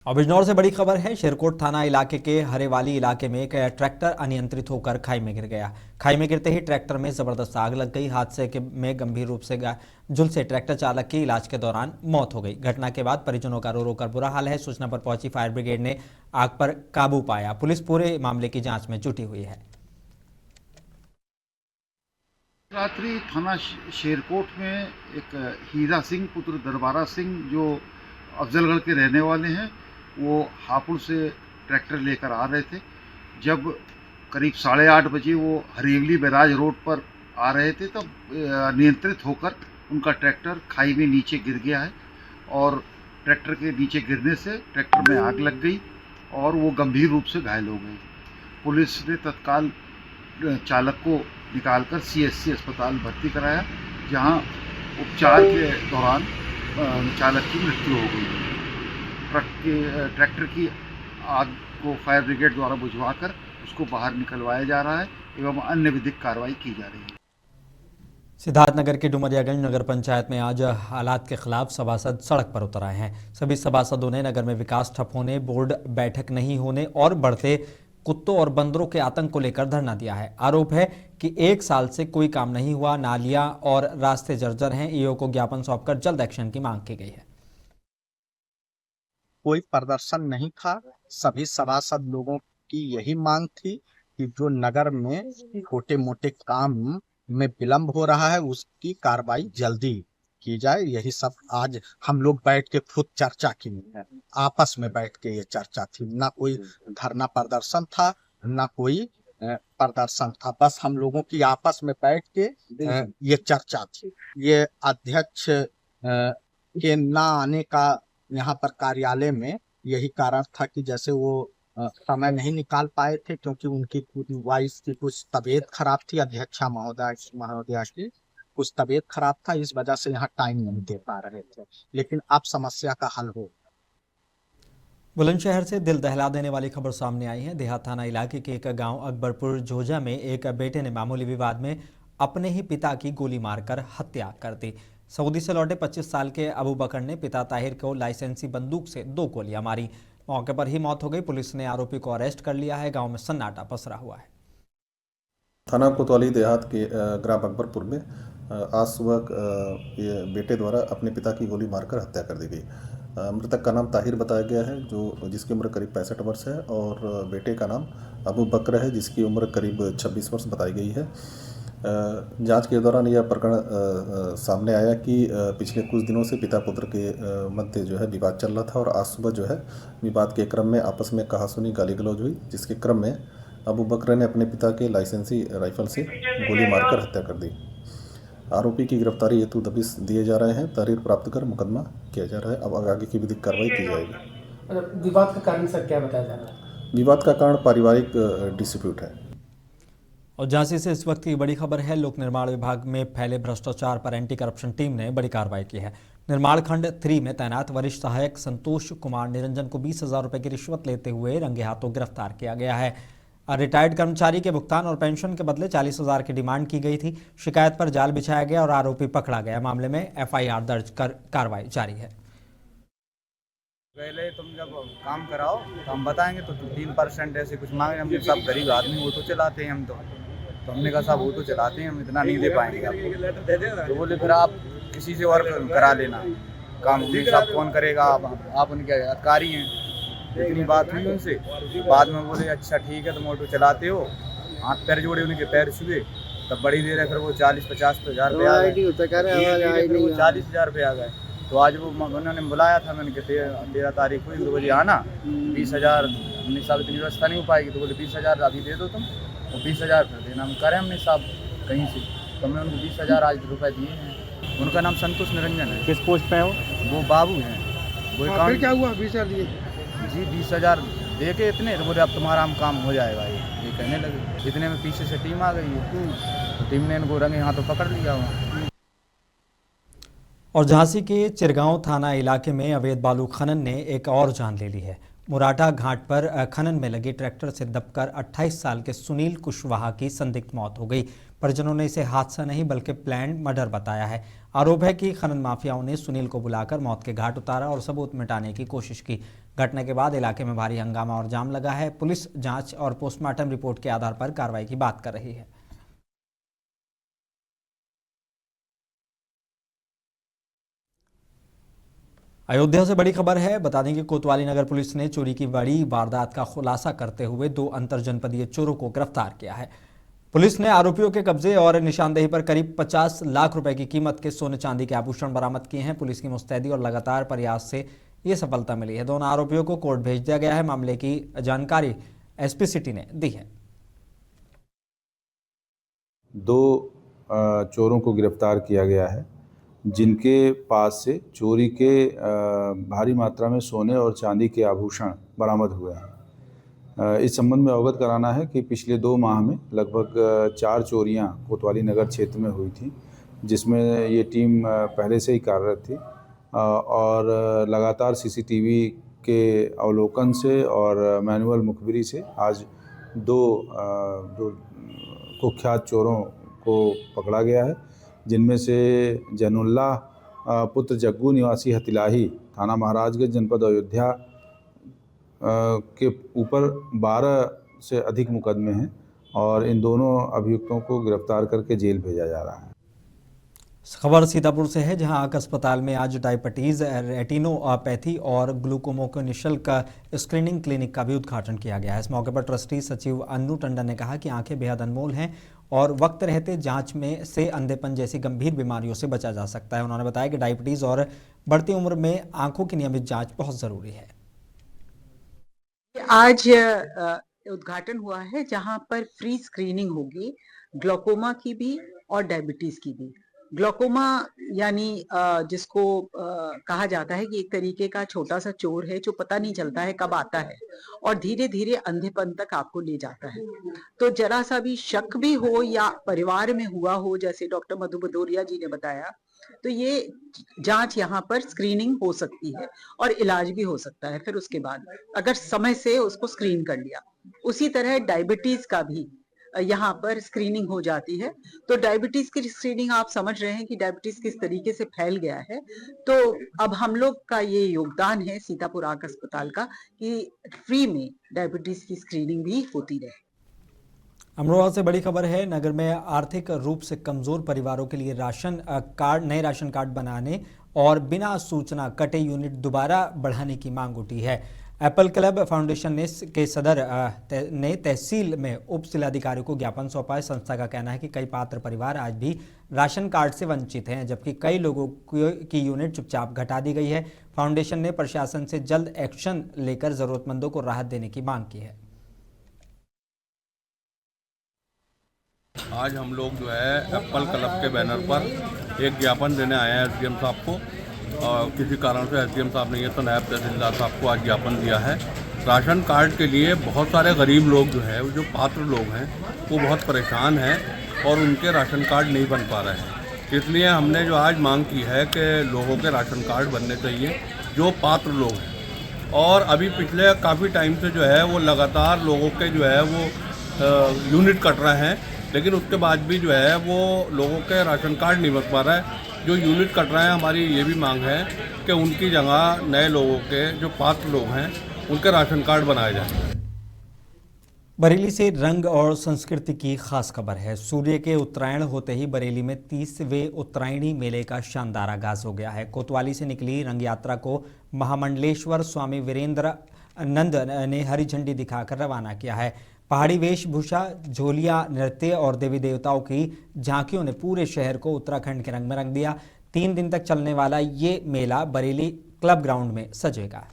और बिजनौर से बड़ी खबर है। शेरकोट थाना इलाके के हरेवाली इलाके में एक ट्रैक्टर अनियंत्रित होकर खाई में गिर गया। खाई में गिरते ही ट्रैक्टर में जबरदस्त आग लग गई। हादसे में गंभीर रूप से झुलसे ट्रैक्टर चालक की इलाज के दौरान मौत हो गई। घटना के बाद परिजनों का रो रो कर बुरा हाल है। सूचना पर पहुंची फायर ब्रिगेड ने आग पर काबू पाया। पुलिस पूरे मामले की जांच में जुटी हुई है। रात्रि थाना शेरकोट में एक हीरा सिंह पुत्र दरबारा सिंह जो अफजलगढ़ के रहने वाले हैं, वो हापुड़ से ट्रैक्टर लेकर आ रहे थे। जब करीब 8:30 बजे वो हरेवली बैराज रोड पर आ रहे थे तब नियंत्रित होकर उनका ट्रैक्टर खाई में नीचे गिर गया है और ट्रैक्टर के नीचे गिरने से ट्रैक्टर में आग लग गई और वो गंभीर रूप से घायल हो गए। पुलिस ने तत्काल चालक को निकालकर सीएससी अस्पताल भर्ती कराया, जहां उपचार के दौरान चालक की मृत्यु हो गई। ट्रैक्टर की आग को फायर ब्रिगेड द्वारा बुझवाकर उसको बाहर निकलवाया जा रहा है एवं अन्य विधिक कार्रवाई की जा रही है। सिद्धार्थनगर के डुमरियागंज नगर पंचायत में आज हालात के खिलाफ सभासद सड़क पर उतर आए हैं। सभी सभासदों ने नगर में विकास ठप होने, बोर्ड बैठक नहीं होने और बढ़ते कुत्तों और बंदरों के आतंक को लेकर धरना दिया है। आरोप है कि 1 साल से कोई काम नहीं हुआ, नालियां और रास्ते जर्जर हैं। ईओ को ज्ञापन सौंपकर जल्द एक्शन की मांग की गई है। कोई प्रदर्शन नहीं था। सभी सभासद लोगों की यही मांग थी कि जो नगर में छोटे मोटे काम में विलंब हो रहा है उसकी कार्रवाई जल्दी की जाए। यही सब आज हम लोग बैठ के खुद चर्चा की है। आपस में बैठ के ये चर्चा थी, ना कोई धरना प्रदर्शन था, ना कोई प्रदर्शन था। बस हम लोगों की आपस में बैठ के ये चर्चा थी। ये अध्यक्ष के ना आने का यहाँ पर कार्यालय में यही कारण था कि जैसे वो समय नहीं निकाल पाए थे, क्योंकि उनकी वाइफ की कुछ तबीयत खराब थी। अध्यक्षा महोदया की कुछ तबीयत खराब था, इस वजह से यहाँ टाइम नहीं दे पा रहे थे। लेकिन अब समस्या का हल हो। बुलंदशहर से दिल दहला देने वाली खबर सामने आई है। देहात थाना इलाके के एक गांव अकबरपुर जोजा में एक बेटे ने मामूली विवाद में अपने ही पिता की गोली मारकर हत्या कर दी। सऊदी से लौटे 25 साल के अबू बकर ने पिता ताहिर को लाइसेंसी बंदूक से 2 गोलियां मारी। मौके पर ही मौत हो गई। पुलिस ने आरोपी को अरेस्ट कर लिया है। गांव में सन्नाटा पसरा हुआ है। थाना कोतवाली देहात के ग्राम अकबरपुर में आज सुबह ये बेटे द्वारा अपने पिता की गोली मारकर हत्या कर दी गई। मृतक का नाम ताहिर बताया गया है, जिसकी उम्र करीब 65 वर्ष है, और बेटे का नाम अबू बकर है, जिसकी उम्र करीब 26 वर्ष बताई गई है। जांच के दौरान यह प्रकरण सामने आया कि पिछले कुछ दिनों से पिता पुत्र के मध्य जो है विवाद चल रहा था और आज सुबह जो है विवाद के क्रम में आपस में कहासुनी गाली गलौज हुई, जिसके क्रम में अबू बकर ने अपने पिता के लाइसेंसी राइफल से गोली मारकर हत्या कर दी। आरोपी की गिरफ्तारी हेतु दबिश दिए जा रहे हैं। तहरीर प्राप्त कर मुकदमा किया जा रहा है। अब आगे की विधिक कार्रवाई की जाएगी। विवाद का कारण सर क्या बताया जा रहा है? विवाद का कारण पारिवारिक डिस्प्यूट है। और झांसी से इस वक्त की बड़ी खबर है। लोक निर्माण विभाग में फैले भ्रष्टाचार पर एंटी करप्शन टीम ने बड़ी कार्रवाई की है। निर्माण खंड 3 में तैनात वरिष्ठ सहायक संतोष कुमार निरंजन को 20,000 रुपए की रिश्वत लेते हुए रंगे हाथों गिरफ्तार किया गया है। रिटायर्ड कर्मचारी के भुगतान और पेंशन के बदले 40,000 की डिमांड की गई थी। शिकायत पर जाल बिछाया गया और आरोपी पकड़ा गया। मामले में एफआईआर दर्ज कर कार्रवाई जारी है। पहले तुम जब काम कराओ तो हम बताएंगे, तो 3% ऐसे कुछ मांगे। हमने सब गरीब आदमी वो तो चलाते हैं, हम तो हमने कहा साहब वो तो चलाते हैं, हम इतना नहीं दे पाएंगे आपको। तो बोले फिर आप किसी से और करा लेना काम, साहब कौन करेगा, आप उनके अधिकारी हैं। इतनी बात हुई उनसे, बाद में बोले अच्छा ठीक है तुम ऑटो चलाते हो। हाथ पैर जोड़े, उनके पैर छुए, तब बड़ी देर है फिर वो 40-50 हज़ार रुपये आ गए। 40,000 रुपये आ गए। तो आज वो उन्होंने बुलाया था, मैंने कहा 13 तारीख को 2 बजे आना, 20,000 हमने साहब इतनी व्यवस्था नहीं हो पाएगी। तो बोले 20,000 अभी दे दो तुम, वो 20,000 फिर देना हम करें हमने साहब कहीं से। तो हमने उनको 20,000 आज रुपये दिए हैं। उनका नाम संतोष निरंजन है। किस पोस्ट पे हो? वो बाबू हैं। वो फिर क्या हुआ? 20,000 दिए जी, 20,000 दे के इतने, तो बोले अब तुम्हारा हम काम हो जाएगा। ये कहने लगे। इतने में पीछे से टीम आ गई है, तो टीम ने इनको रंगे हाथों पकड़ लिया हुआ। और झांसी के चिरगांव थाना इलाके में अवैध बालू खनन ने एक और जान ले ली है। मुराटा घाट पर खनन में लगे ट्रैक्टर से दबकर 28 साल के सुनील कुशवाहा की संदिग्ध मौत हो गई। परिजनों ने इसे हादसा नहीं बल्कि प्लान्ड मर्डर बताया है। आरोप है कि खनन माफियाओं ने सुनील को बुलाकर मौत के घाट उतारा और सबूत मिटाने की कोशिश की। घटना के बाद इलाके में भारी हंगामा और जाम लगा है। पुलिस जांच और पोस्टमार्टम रिपोर्ट के आधार पर कार्रवाई की बात कर रही है। अयोध्या से बड़ी खबर है। बता दें कि कोतवाली नगर पुलिस ने चोरी की बड़ी वारदात का खुलासा करते हुए 2 अंतरजनपदीय चोरों को गिरफ्तार किया है। पुलिस ने आरोपियों के कब्जे और निशानदेही पर करीब 50 लाख रुपए की कीमत के सोने चांदी के आभूषण बरामद किए हैं। पुलिस की मुस्तैदी और लगातार प्रयास से ये सफलता मिली है। दोनों आरोपियों को कोर्ट भेज दिया गया है। मामले की जानकारी एसपी सिटी ने दी है। 2 चोरों को गिरफ्तार किया गया है, जिनके पास से चोरी के भारी मात्रा में सोने और चांदी के आभूषण बरामद हुए हैं। इस संबंध में अवगत कराना है कि पिछले 2 माह में लगभग 4 चोरियां कोतवाली नगर क्षेत्र में हुई थी, जिसमें ये टीम पहले से ही कार्यरत थी और लगातार सीसीटीवी के अवलोकन से और मैनुअल मुखबिरी से आज 2 कुख्यात चोरों को पकड़ा गया है, जिनमें से जैनुल्लाह पुत्र जग्गू निवासी हतिलाही थाना महाराजगंज जनपद अयोध्या के ऊपर 12 से अधिक मुकदमे हैं और इन दोनों अभियुक्तों को गिरफ्तार करके जेल भेजा जा रहा है। खबर सीतापुर से है, जहां आंख अस्पताल में आज डायबिटीज, रेटिनोपैथी और ग्लूकोमा के निःशुल्क स्क्रीनिंग क्लिनिक का भी उद्घाटन किया गया है। इस मौके पर ट्रस्टी सचिव अन्नू टंडन ने कहा कि आंखें बेहद अनमोल हैं और वक्त रहते जांच में से अंधेपन जैसी गंभीर बीमारियों से बचा जा सकता है। उन्होंने बताया कि डायबिटीज और बढ़ती उम्र में आंखों की नियमित जांच बहुत जरूरी है। आज उद्घाटन हुआ है जहां पर फ्री स्क्रीनिंग होगी ग्लूकोमा की भी और डायबिटीज की भी। ग्लूकोमा यानी जिसको कहा जाता है कि एक तरीके का छोटा सा चोर है जो पता नहीं चलता है कब आता है और धीरे धीरे अंधेपन तक आपको ले जाता है। तो जरा सा भी शक भी हो या परिवार में हुआ हो, जैसे डॉक्टर मधु भदौरिया जी ने बताया, तो ये जांच यहाँ पर स्क्रीनिंग हो सकती है और इलाज भी हो सकता है फिर उसके बाद, अगर समय से उसको स्क्रीन कर लिया। उसी तरह डायबिटीज का भी यहाँ पर स्क्रीनिंग हो जाती है। तो डायबिटीज की स्क्रीनिंग आप समझ रहे हैं कि डायबिटीज किस तरीके से फैल गया है। तो अब हम लोग का ये योगदान है सीतापुर आंख अस्पताल का कि फ्री में डायबिटीज की स्क्रीनिंग भी होती रहे। अमरोहा से बड़ी खबर है। नगर में आर्थिक रूप से कमजोर परिवारों के लिए नए राशन कार्ड बनाने और बिना सूचना कटे यूनिट दोबारा बढ़ाने की मांग उठी है। एप्पल क्लब फाउंडेशन के सदर ने तहसील में उप जिलाधिकारी को ज्ञापन सौंपा है। संस्था का कहना है कि कई पात्र परिवार आज भी राशन कार्ड से वंचित हैं, जबकि कई लोगों की यूनिट चुपचाप घटा दी गई है। फाउंडेशन ने प्रशासन से जल्द एक्शन लेकर जरूरतमंदों को राहत देने की मांग की है। आज हम लोग जो है एप्पल क्लब के बैनर पर एक ज्ञापन देने आए हैं एसडीएम साहब को। किसी कारण से एसडीएम साहब ने ये तो नायब तहसीलदार साहब को आज ज्ञापन दिया है। राशन कार्ड के लिए बहुत सारे गरीब लोग जो है, जो पात्र लोग हैं, वो बहुत परेशान हैं और उनके राशन कार्ड नहीं बन पा रहे हैं। इसलिए हमने जो आज मांग की है कि लोगों के राशन कार्ड बनने चाहिए जो पात्र लोग हैं। और अभी पिछले काफ़ी टाइम से जो है वो लगातार लोगों के जो है वो यूनिट कट रहे हैं, लेकिन उसके बाद भी जो है वो लोगों के राशन कार्ड नहीं बन पा रहा है। जो यूनिट कट रहे हैं, हमारी ये भी मांग है कि उनकी जगह नए लोगों के जो पात्र लोग हैं उनके राशन कार्ड बनाए जाए। बरेली से रंग और संस्कृति की खास खबर है। सूर्य के उत्तरायण होते ही बरेली में 30वें उत्तरायणी मेले का शानदार आगाज हो गया है। कोतवाली से निकली रंग यात्रा को महामंडलेश्वर स्वामी वीरेंद्र नंद ने हरी झंडी दिखाकर रवाना किया है। पहाड़ी वेशभूषा, झोलिया, नृत्य और देवी देवताओं की झांकियों ने पूरे शहर को उत्तराखंड के रंग में रंग दिया। 3 दिन तक चलने वाला ये मेला बरेली क्लब ग्राउंड में सजेगा।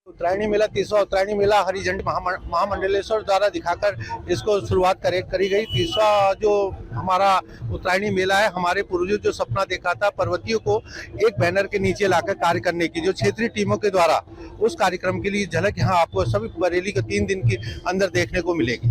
उत्तरायणी मेला 30वां उत्तरायणी मेला हरी झंडी महामंडलेश्वर द्वारा दिखाकर इसको शुरुआत करी गई। 30वां जो हमारा उत्तरायणी मेला है, हमारे पूर्वजों जो सपना देखा था पर्वतियों को एक बैनर के नीचे लाकर कार्य करने की, जो क्षेत्रीय टीमों के द्वारा उस कार्यक्रम के लिए झलक यहाँ आपको सभी बरेली के 3 दिन के अंदर देखने को मिलेगी।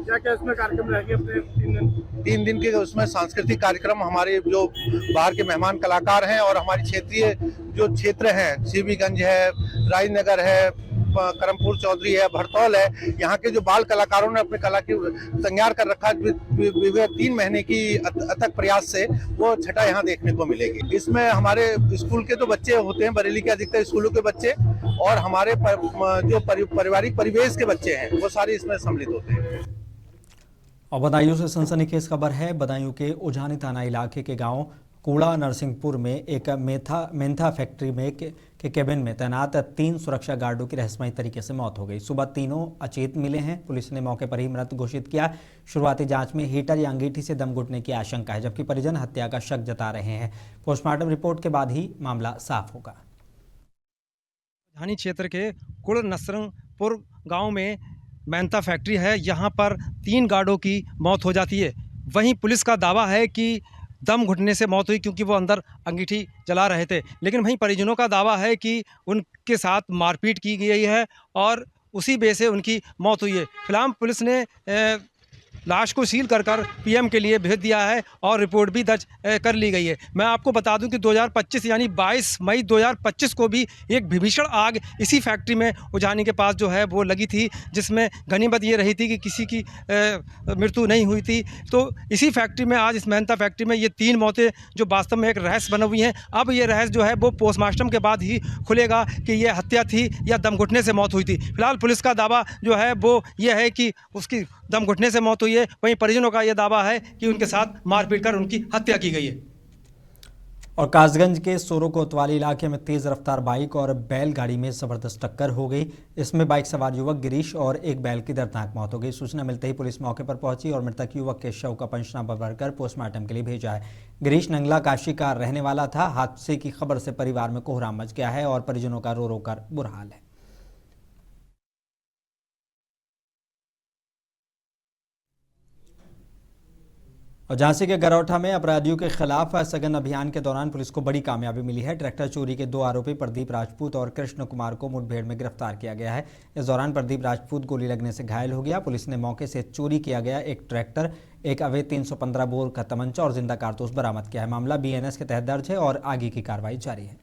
क्या क्या इसमें कार्यक्रम रहेंगे अपने 3 दिन के? उसमें सांस्कृतिक कार्यक्रम, हमारे जो बाहर के मेहमान कलाकार हैं और हमारी क्षेत्रीय जो क्षेत्र हैं, सीबीगंज है, राजनगर है, करमपुर चौधरी है, भरतौल है, यहाँ के जो बाल कलाकारों ने अपने कला की तैयार कर रखा है। 3 महीने की अथक प्रयास से वो छटा यहाँ देखने को मिलेगी। इसमें हमारे स्कूल के तो बच्चे होते हैं, बरेली के अधिकतर स्कूलों के बच्चे, और हमारे जो पारिवारिक परिवेश के बच्चे हैं वो सारे इसमें सम्मिलित होते हैं। और बदायूं से सनसनीखेज खबर है। बदायूं के उजानी थाना इलाके के गांव कूड़ा नरसिंहपुर में एक मेंथा फैक्ट्री में के केबिन में तैनात 3 सुरक्षा गार्डों की रहस्यमयी तरीके से मौत हो गई। सुबह तीनों अचेत मिले हैं। पुलिस ने मौके पर ही मृत घोषित किया। शुरुआती जांच में हीटर या अंगीठी से दम घुटने की आशंका है, जबकि परिजन हत्या का शक जता रहे हैं। पोस्टमार्टम रिपोर्ट के बाद ही मामला साफ होगा। राजधानी क्षेत्र के कुड़ नसरंगपुर गांव में मेंथा फैक्ट्री है। यहां पर 3 गार्डों की मौत हो जाती है। वहीं पुलिस का दावा है कि दम घुटने से मौत हुई, क्योंकि वो अंदर अंगीठी जला रहे थे। लेकिन वहीं परिजनों का दावा है कि उनके साथ मारपीट की गई है और उसी बेस से उनकी मौत हुई है। फिलहाल पुलिस ने लाश को सील कर पीएम के लिए भेज दिया है और रिपोर्ट भी दर्ज कर ली गई है। मैं आपको बता दूं कि 2025 यानी 22 मई 2025 को भी एक भीषण आग इसी फैक्ट्री में उजानी के पास जो है वो लगी थी, जिसमें गनीमत ये रही थी कि किसी की मृत्यु नहीं हुई थी। तो इसी फैक्ट्री में आज इस मेहनता फैक्ट्री में ये 3 मौतें जो वास्तव में एक रहस्य बनी हुई हैं। अब ये रहस्य जो है वो पोस्टमार्टम के बाद ही खुलेगा कि ये हत्या थी या दम घुटने से मौत हुई थी। फिलहाल पुलिस का दावा जो है वो ये है कि उसकी दम घुटने से मौत हुई है। वहीं परिजनों का यह दावा है कि उनके साथ मारपीट कर उनकी हत्या की गई है। और कासगंज के सोरो कोतवाली इलाके में तेज रफ्तार बाइक और बैलगाड़ी में जबरदस्त टक्कर हो गई। इसमें बाइक सवार युवक गिरीश और एक बैल की दर्दनाक मौत हो गई। सूचना मिलते ही पुलिस मौके पर पहुंची और मृतक युवक के शव का पंचनामा भरकर पोस्टमार्टम के लिए भेजा है। गिरीश नंगला काशी का रहने वाला था। हादसे की खबर से परिवार में कोहराम मच गया है और परिजनों का रो रो कर बुरा हाल है। और झांसी के गरौठा में अपराधियों के खिलाफ सघन अभियान के दौरान पुलिस को बड़ी कामयाबी मिली है। ट्रैक्टर चोरी के 2 आरोपी प्रदीप राजपूत और कृष्ण कुमार को मुठभेड़ में गिरफ्तार किया गया है। इस दौरान प्रदीप राजपूत गोली लगने से घायल हो गया। पुलिस ने मौके से चोरी किया गया एक ट्रैक्टर, एक अवैध 315 बोर का तमंचा और जिंदा कारतूस बरामद किया है। मामला BNS के तहत दर्ज है और आगे की कार्रवाई जारी है।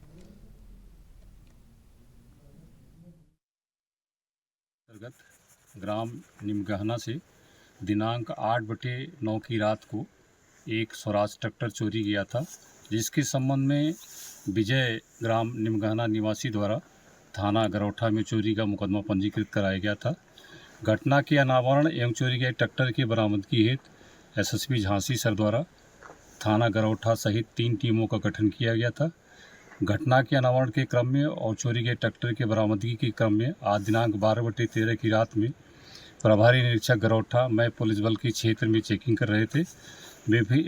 ग्राम निमगहना से दिनांक 8/9 की रात को एक स्वराज ट्रैक्टर चोरी गया था, जिसके संबंध में विजय ग्राम निमगहना निवासी द्वारा थाना गरौठा में चोरी का मुकदमा पंजीकृत कराया गया था। घटना के अनावरण एवं चोरी गए ट्रैक्टर की बरामदगी हेतु SSP झांसी सर द्वारा थाना गरौठा सहित 3 टीमों का गठन किया गया था। घटना के अनावरण के क्रम में और चोरी गए ट्रैक्टर की बरामदगी के क्रम में आज दिनांक 12/13 की रात में प्रभारी निरीक्षक गरौठा मैं पुलिस बल के क्षेत्र में चेकिंग कर रहे थे।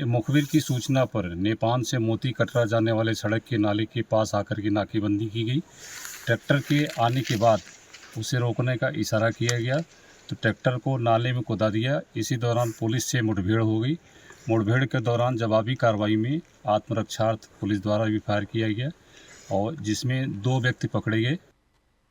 मुखबिर की सूचना पर नेपाल से मोती कटरा जाने वाले सड़क के नाले के पास आकर के नाकेबंदी की गई। ट्रैक्टर के आने के बाद उसे रोकने का इशारा किया गया तो ट्रैक्टर को नाले में कुदा दिया। इसी दौरान पुलिस से मुठभेड़ हो गई। मुठभेड़ के दौरान जवाबी कार्रवाई में आत्मरक्षार्थ पुलिस द्वारा भी फायर किया गया और जिसमें 2 व्यक्ति पकड़े गए।